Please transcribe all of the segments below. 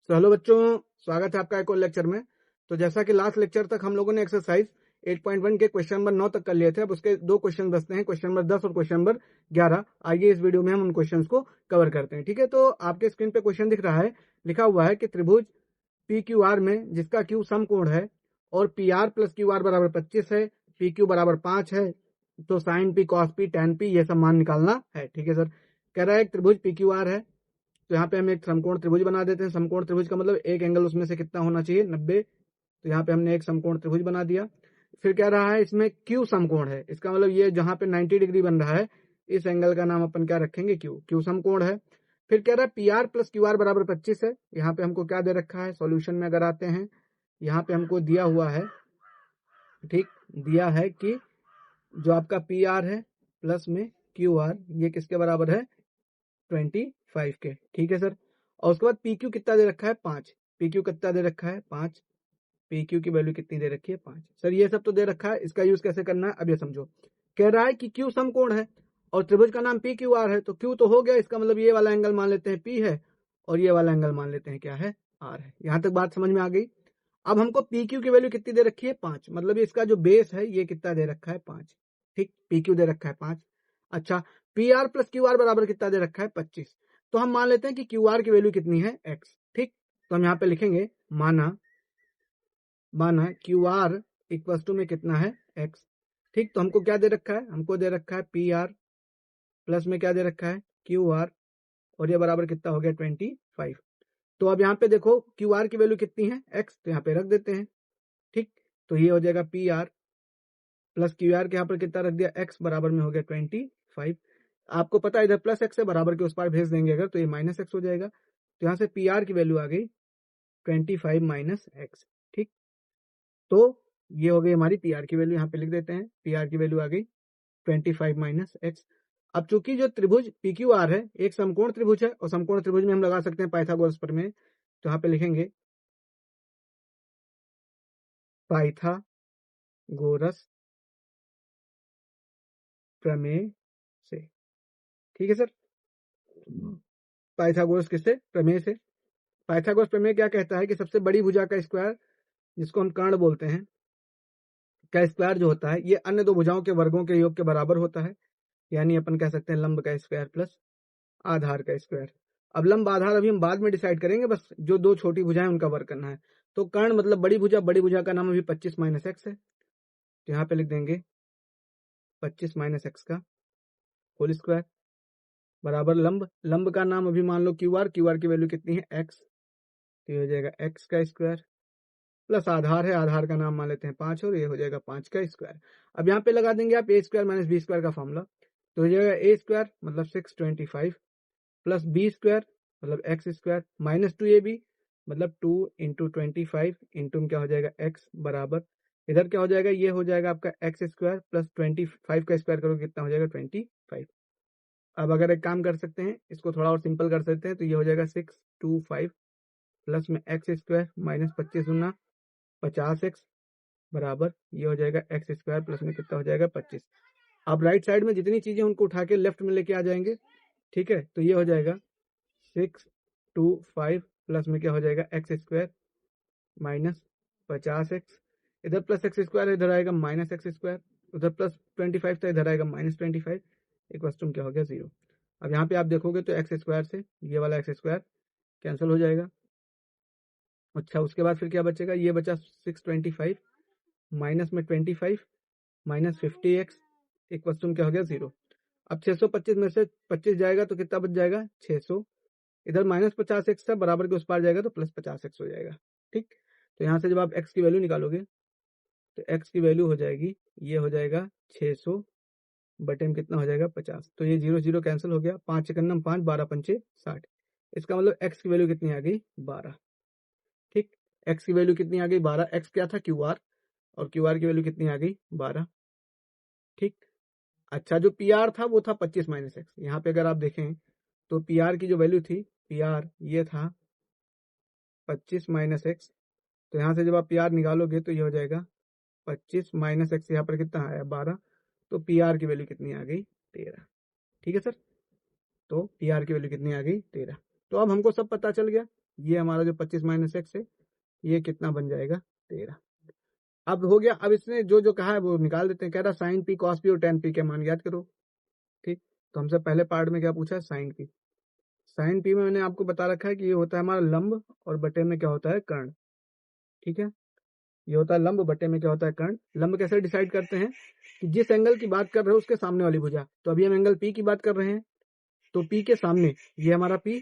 तो हेलो बच्चों, स्वागत है आपका एक और लेक्चर में। तो जैसा कि लास्ट लेक्चर तक हम लोगों ने एक्सरसाइज 8.1 के क्वेश्चन नंबर 9 तक कर लिए थे। अब उसके दो क्वेश्चन बचते हैं, क्वेश्चन नंबर 10 और क्वेश्चन नंबर 11। आइए इस वीडियो में हम उन क्वेश्चंस को कवर करते हैं। ठीक है, तो आपके स्क्रीन पे क्वेश्चन दिख रहा है, लिखा हुआ है कि त्रिभुज पी क्यू आर में जिसका क्यू समकोण है और P R plus Q R बराबर 25 है, पी क्यू बराबर 5 है, तो sine P, cos P, tan P ये सब मान निकालना है। ठीक है सर, कह रहा है त्रिभुज पी क्यू आर है, तो यहाँ पे हम एक समकोण त्रिभुज बना देते हैं। समकोण त्रिभुज का मतलब एक एंगल उसमें से कितना होना चाहिए, 90। तो यहाँ पे हमने एक समकोण त्रिभुज बना दिया। फिर कह रहा है इसमें क्यू समकोण है, इसका मतलब ये जहाँ पे 90 डिग्री बन रहा है इस एंगल का नाम अपन क्या रखेंगे, क्यू। क्यू समकोण है। फिर कह रहा है P R plus Q R बराबर 25 है। यहाँ पे हमको क्या दे रखा है, सॉल्यूशन में अगर आते हैं, यहाँ पे हमको दिया हुआ है, ठीक, दिया है कि जो आपका पी आर है प्लस में क्यू आर ये किसके बराबर है, 25 के। ठीक है सर, और उसके बाद पी क्यू कितना दे रखा है, 5। पी क्यू कितना दे रखा है, 5। पी क्यू की वैल्यू कितनी दे रखी है, 5। सर ये सब तो दे रखा है, इसका यूज कैसे करना है अब ये समझो। कह रहा है कि क्यू समकोण है और त्रिभुज का नाम पी क्यू आर है, तो क्यू तो हो गया, इसका मतलब ये वाला एंगल मान लेते हैं पी है और ये वाला एंगल मान लेते हैं क्या है, आर है। यहां तक बात समझ में आ गई। अब हमको पी क्यू की वैल्यू कितनी दे रखी है, 5। मतलब इसका जो बेस है ये कितना दे रखा है, 5। ठीक, पी क्यू दे रखा है 5। अच्छा, P R plus Q R बराबर कितना दे रखा है, 25। तो हम मान लेते हैं कि क्यू आर की वैल्यू कितनी है, x। ठीक, तो हम यहाँ पे लिखेंगे माना क्यू आर इक्वल टू में कितना है, x। ठीक, तो हमको क्या दे रखा है, हमको दे रखा है पी आर प्लस में क्या दे रखा है, क्यू आर, और ये बराबर कितना हो गया, 25। तो अब यहाँ पे देखो क्यू आर की वैल्यू कितनी है, x, तो यहाँ पे रख देते हैं। ठीक, तो ये हो जाएगा P R plus Q are के यहाँ पर कितना रख दिया, x बराबर में हो गया 25। आपको पता है इधर प्लस एक्स है, बराबर के उस पार भेज देंगे अगर, तो ये माइनस एक्स हो जाएगा। तो यहाँ से पी आर की वैल्यू आ गई 25 माइनस एक्स। ठीक, तो ये हो गई हमारी पी आर की वैल्यू, यहाँ पे लिख देते हैं पी आर की वैल्यू आ गई 25 माइनस एक्स। अब चूंकि जो त्रिभुज पी क्यू आर है एक समकोण त्रिभुज है, और समकोण त्रिभुज में हम लगा सकते हैं पाइथागोरस प्रमेय, तो यहाँ पे लिखेंगे पाइथागोरस प्रमेय से। ठीक है सर, पाइथागोरस किससे, प्रमेय से। पाइथागोरस प्रमेय क्या कहता है कि सबसे बड़ी भुजा का स्क्वायर, जिसको हम कर्ण बोलते हैं, का स्क्वायर जो होता है ये अन्य दो भुजाओं के वर्गों के योग के बराबर होता है। यानी अपन कह सकते हैं लंब का स्क्वायर प्लस आधार का स्क्वायर। अब लंब आधार अभी हम बाद में डिसाइड करेंगे, बस जो दो छोटी भुजाएं उनका वर्ग करना है। तो कर्ण मतलब बड़ी भुजा, बड़ी भुजा का नाम अभी 25 माइनस एक्स है, तो यहाँ पे लिख देंगे 25 माइनस एक्स का होल स्क्वायर बराबर लंब। लंब का नाम अभी मान लो क्यू आर, क्यू आर की वैल्यू कितनी है, एक्स, तो ये हो जाएगा एक्स का स्क्वायर प्लस आधार है, आधार का नाम मान लेते हैं 5 और ये हो जाएगा 5 का स्क्वायर। अब यहाँ पे लगा देंगे आप ए स्क्वायर माइनस बी स्क्वायर का फॉर्मूला, तो हो जाएगा ए स्क्वायर मतलब 625 प्लस बी स्क्वायर मतलब एक्स स्क्वायर माइनस 2ab मतलब 2 इंटू 25 इंटू क्या हो जाएगा एक्स बराबर, इधर क्या हो जाएगा, ये हो जाएगा आपका एक्स स्क्वायर प्लस 25 का स्क्वायर करोगे कितना हो जाएगा, 25। अब अगर एक काम कर सकते हैं, इसको थोड़ा और सिंपल कर सकते हैं, तो ये हो जाएगा 625 प्लस में एक्स स्क्वायर माइनस 25 गुना 50x बराबर ये हो जाएगा एक्स स्क्वायर प्लस में कितना हो जाएगा, 25। अब राइट साइड में जितनी चीजें उनको उठा के लेफ्ट में लेके आ जाएंगे। ठीक है, तो ये हो जाएगा 625 प्लस में क्या हो जाएगा, एक्स स्क्वायर माइनस 50x, इधर प्लस एक्स स्क्वायर इधर आएगा माइनस एक्स स्क्वायर, उधर प्लस 25 था इधर आएगा माइनस 25, एक वस्तु क्या हो गया, 0। अब यहाँ पे आप देखोगे तो एक्स स्क्वायर से ये वाला एक्स स्क्वायर कैंसिल हो जाएगा। अच्छा, उसके बाद फिर क्या बचेगा, ये बचा 625 माइनस में 25 माइनस 50x एक वस्तु क्या हो गया, 0। अब 625 में से 25 जाएगा तो कितना बच जाएगा, 600, इधर माइनस 50x था बराबर के उस पार जाएगा तो प्लस 50x हो जाएगा। ठीक, तो यहाँ से जब आप x की वैल्यू निकालोगे तो x की वैल्यू हो जाएगी, ये हो जाएगा 600 बटे में कितना हो जाएगा, 50। तो ये 0 0 कैंसिल हो गया, 5 एकन्नम 5, 12 पंचे 60। इसका मतलब x की वैल्यू कितनी आ गई, 12। ठीक, x की वैल्यू कितनी आ गई, 12। x क्या था, क्यू आर, और क्यू आर की वैल्यू कितनी आ गई, 12। ठीक, अच्छा, जो पी आर था वो था 25 माइनस एक्स। यहाँ पे अगर आप देखें तो पी आर की जो वैल्यू थी, पी आर ये था 25 माइनस एक्स, तो यहाँ से जब आप पी आर निकालोगे तो ये हो जाएगा 25 माइनस एक्स, यहाँ पर कितना आया, 12। तो पी आर की वैल्यू कितनी आ गई, 13। ठीक है सर, तो पी आर की वैल्यू कितनी आ गई, 13। तो अब हमको सब पता चल गया। ये हमारा जो 25 माइनस एक्स है ये कितना बन जाएगा 13। अब हो गया। अब इसने जो जो कहा है वो निकाल देते हैं। कह रहा साइन पी कॉस पी और टेन पी के मान ज्ञात करो। ठीक, तो हमसे पहले पार्ट में क्या पूछा है, साइन पी। साइन पी में मैंने आपको बता रखा है कि ये होता है हमारा लंब और बटे में क्या होता है कर्ण। ठीक है, ये होता है लंब, बटे में क्या होता है कर्ण। लंब कैसे डिसाइड करते हैं कि जिस एंगल की बात कर रहे हो उसके सामने वाली भुजा। तो अभी हम एंगल पी की बात कर रहे हैं, तो पी के सामने ये हमारा पी,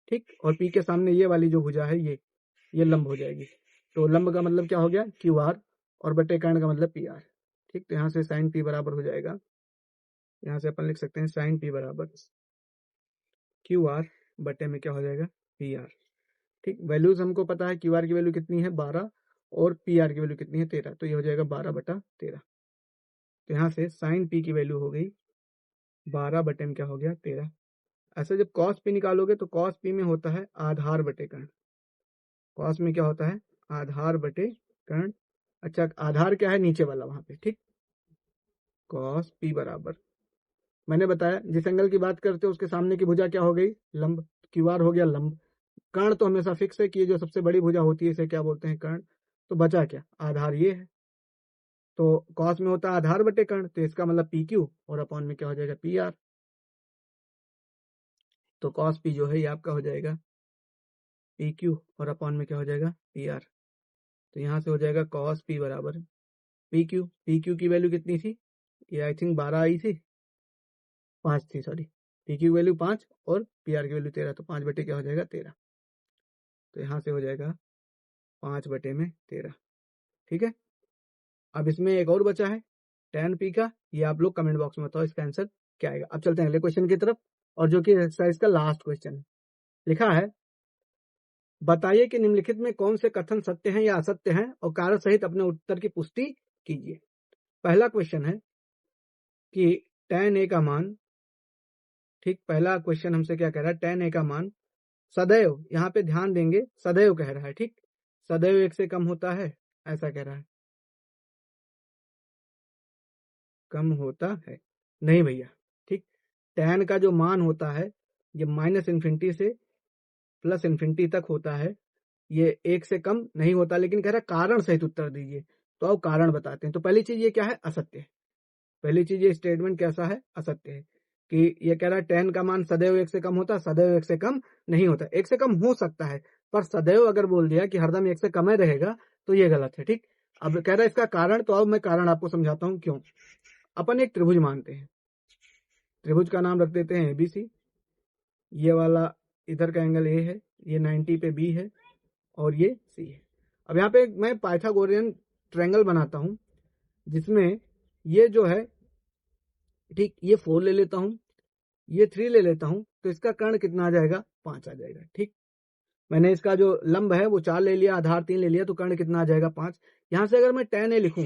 ठीक, और पी के सामने ये वाली जो भुजा है ये लंब हो जाएगी। तो लंब का मतलब क्या हो गया क्यू आर, और बटे कर्ण का मतलब पी आर। ठीक, तो यहाँ से साइन पी बराबर हो जाएगा, यहाँ से अपन लिख सकते हैं साइन पी बराबर क्यू आर बटे में क्या हो जाएगा पी आर। ठीक, वैल्यूज हमको पता है, क्यू आर की वैल्यू कितनी है 12 और पी आर की वैल्यू कितनी है 13, तो ये हो जाएगा 12/13। तो यहाँ से साइन पी की वैल्यू हो गई 12 बटे में क्या हो गया 13। ऐसे जब कॉस पी निकालोगे तो कॉस पी में होता है आधार बटे कर्ण। कॉस में क्या होता है आधार बटे कर्ण। अच्छा, आधार क्या है नीचे वाला वहां पे। ठीक, कॉस पी बराबर, मैंने बताया जिस एंगल की बात करते हो उसके सामने की भुजा क्या हो गई लंब, क्यू आर हो गया लंब। कर्ण तो हमेशा फिक्स है कि ये जो सबसे बड़ी भुजा होती है इसे क्या बोलते हैं कर्ण। तो बचा क्या आधार, ये है। तो कॉस में होता है आधार बटे कर्ण, तो इसका मतलब पी क्यू और अपॉन में क्या हो जाएगा पी आर। तो कॉस पी जो है ये आपका हो जाएगा पी क्यू और अपॉन में क्या हो जाएगा पी आर। तो यहाँ से हो जाएगा कॉस पी बराबर पी क्यू। पी क्यू की वैल्यू कितनी थी, ये आई थिंक 12 आई थी, 5 थी सॉरी। पी क्यू वैल्यू 5 और पी आर की वैल्यू 13, तो 5 बटे क्या हो जाएगा 13। तो यहाँ से हो जाएगा 5 बटे में 13। ठीक है, अब इसमें एक और बचा है tan पी का, ये आप लोग कमेंट बॉक्स में बताओ इसका आंसर क्या आएगा। अब चलते हैं अगले क्वेश्चन की तरफ, और जो कि एक्सरसाइज का लास्ट क्वेश्चन है। लिखा है बताइए कि निम्नलिखित में कौन से कथन सत्य हैं या असत्य हैं और कारण सहित अपने उत्तर की पुष्टि कीजिए। पहला क्वेश्चन है कि tan a का मान, ठीक, पहला क्वेश्चन हमसे क्या कह रहा है tan a का मान सदैव, यहाँ पे ध्यान देंगे सदैव कह रहा है, ठीक, सदैव 1 से कम होता है ऐसा कह रहा है, कम होता है नहीं भैया। ठीक, tan का जो मान होता है ये -∞ से +∞ तक होता है, ये 1 से कम नहीं होता। लेकिन कह रहा है कारण सहित उत्तर दीजिए, तो अब कारण बताते हैं। तो पहली चीज ये क्या है असत्य है। पहली चीज ये स्टेटमेंट कैसा है असत्य है कि ये कह रहा है tan का मान सदैव 1 से कम होता है, सदैव 1 से कम नहीं होता। 1 से कम हो सकता है पर सदैव अगर बोल दिया कि हरदम 1 से कम ही रहेगा तो ये गलत है। ठीक, अब कह रहा है इसका कारण, तो अब मैं कारण आपको समझाता हूं क्यों। अपन एक त्रिभुज मानते हैं, त्रिभुज का नाम रख देते हैं एबीसी। ये वाला इधर का एंगल ए है, ये 90 पे बी है और ये सी है। अब यहाँ पे मैं पाइथागोरियन ट्रायंगल बनाता हूं जिसमें ये जो है, ठीक, ये 4 ले लेता हूं, ये 3 ले लेता हूं, तो इसका कर्ण कितना आ जाएगा 5 आ जाएगा। ठीक, मैंने इसका जो लंब है वो 4 ले लिया, आधार 3 ले लिया, तो कर्ण कितना आ जाएगा 5। यहां से अगर मैं tan a लिखूं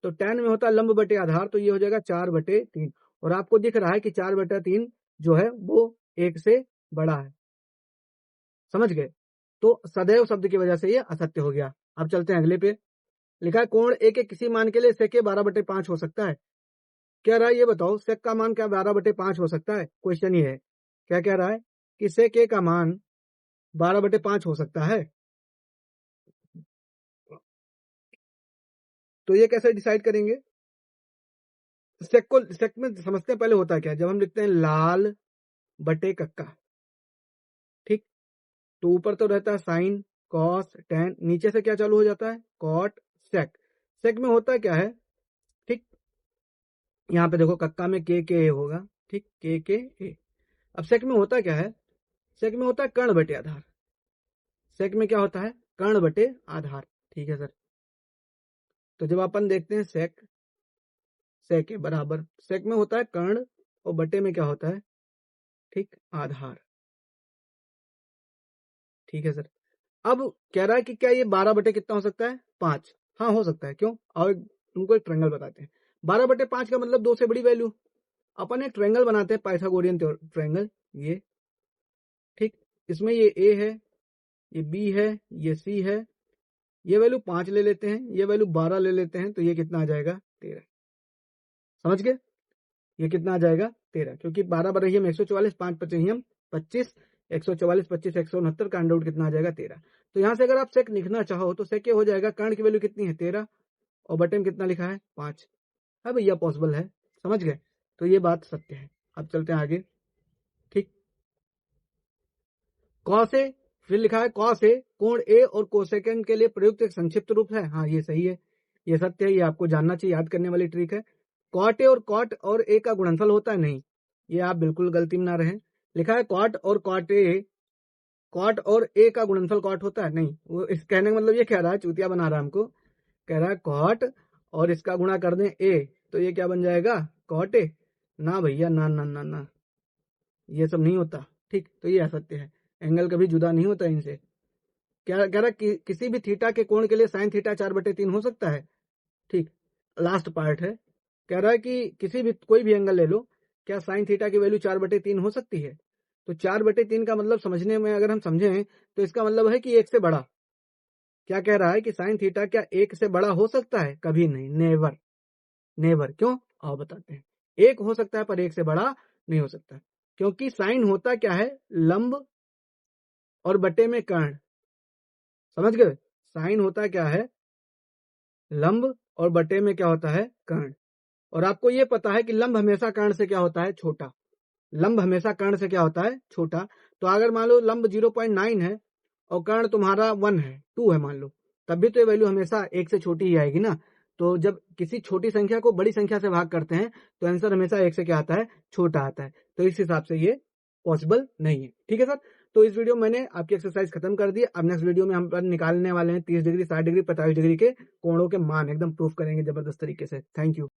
तो tan में होता है लंब बटे आधार, तो ये हो जाएगा 4/3। और आपको दिख रहा है कि 4/3 जो है वो 1 से बड़ा है, समझ गए। तो सदैव शब्द की वजह से ये असत्य हो गया। अब चलते हैं अगले पे। लिखा है कोण ए के किसी मान के लिए sec 12/5 हो सकता है। कह रहा है ये बताओ sec का मान क्या 12/5 हो सकता है। क्वेश्चन ये है, क्या कह रहा है कि sec a का मान 12/5 हो सकता है। तो ये कैसे डिसाइड करेंगे। सेक में समझते हैं पहले होता है क्या। जब हम लिखते हैं लाल बटे कक्का, ठीक, तो ऊपर तो रहता है साइन कॉस टेन, नीचे से क्या चालू हो जाता है कॉट सेक। सेक में होता क्या है, ठीक, यहाँ पे देखो कक्का में के ए होगा, ठीक, के ए। अब सेक में होता क्या है, सेक में होता है कर्ण बटे आधार। सेक में क्या होता है कर्ण बटे आधार। ठीक है सर, तो जब अपन देखते हैं सेक, सेक के बराबर, सेक में होता है कर्ण और बटे में क्या होता है, ठीक, आधार। ठीक है सर, अब कह रहा है कि क्या ये 12 बटे कितना हो सकता है 5। हाँ हो सकता है, क्यों, और तुमको एक ट्रायंगल बताते हैं। 12/5 का मतलब 2 से बड़ी वैल्यू। अपन एक ट्रायंगल बनाते हैं पाइथागोरियन ट्रायंगल, ये, ठीक, इसमें ये ए है, ये बी है, ये सी है, ये वैल्यू 5 ले लेते हैं, ये वैल्यू 12 ले लेते हैं, तो ये कितना आ जाएगा 13। समझ गए, ये कितना आ जाएगा 13, क्योंकि 12 बराबर 144, 5 × 5 = 25, 144, 25, 169 का अंडर रूट कितना आ जाएगा 13। तो यहाँ से अगर आप सेक लिखना चाहो तो सेक हो जाएगा, कर्ण की वैल्यू कितनी है 13 और बटे में कितना लिखा है 5। है भैया, पॉसिबल है, समझ गए। तो ये बात सत्य है। अब चलते हैं आगे। ठीक, कॉस ए, फिर लिखा है कॉस ए कोण ए और कोसेकेंड के लिए प्रयुक्त एक संक्षिप्त रूप है। हाँ ये सही है, ये सत्य है, ये आपको जानना चाहिए, याद करने वाली ट्रिक है। कॉट ए और कॉट और ए का गुणनफल होता है, नहीं, ये आप बिल्कुल गलती में ना रहे। लिखा है कॉट और कॉट ए का गुणनफल कॉट होता है, नहीं। वो इस कहने का मतलब ये कह रहा है, चूतिया बना रहा है हमको, कह रहा है कॉट और इसका गुणा कर दें ए तो ये क्या बन जाएगा कॉट ए। ना भैया, ना ना ना ना, ये सब नहीं होता। ठीक, तो ये असत्य है, एंगल कभी जुदा नहीं होता इनसे। क्या कह रहा है किसी भी थीटा के कोण के लिए साइन थीटा 4/3 हो सकता है। ठीक, लास्ट पार्ट है, कह रहा है कि किसी भी कोई भी एंगल ले लो, क्या साइन थीटा की वैल्यू 4/3 हो सकती है। तो 4/3 का मतलब समझने में अगर हम समझें तो इसका मतलब है कि 1 से बड़ा। क्या कह रहा है कि साइन थीटा क्या 1 से बड़ा हो सकता है, कभी नहीं, नेवर नेवर। क्यों, आओ बताते हैं। 1 हो सकता है पर 1 से बड़ा नहीं हो सकता, क्योंकि साइन होता क्या है, लंब और बटे में कर्ण। समझ गए, साइन होता क्या है, लंब और बटे में क्या होता है कर्ण। और आपको ये पता है कि लंब हमेशा कर्ण से क्या होता है, छोटा। लंब हमेशा कर्ण से क्या होता है, छोटा। तो अगर मान लो लंब 0.9 है और कर्ण तुम्हारा 1 है, 2 है मान लो, तब भी तो ये वैल्यू हमेशा 1 से छोटी ही आएगी ना। तो जब किसी छोटी संख्या को बड़ी संख्या से भाग करते हैं तो आंसर हमेशा 1 से क्या आता है, छोटा आता है। तो इस हिसाब से ये पॉसिबल नहीं है। ठीक है सर, तो इस वीडियो में मैंने आपकी एक्सरसाइज खत्म कर दी। अब नेक्स्ट वीडियो में हम निकालने वाले हैं 30 डिग्री, 60 डिग्री, 45 डिग्री के कोणों के मान, एकदम प्रूफ करेंगे जबरदस्त तरीके से। Thank you.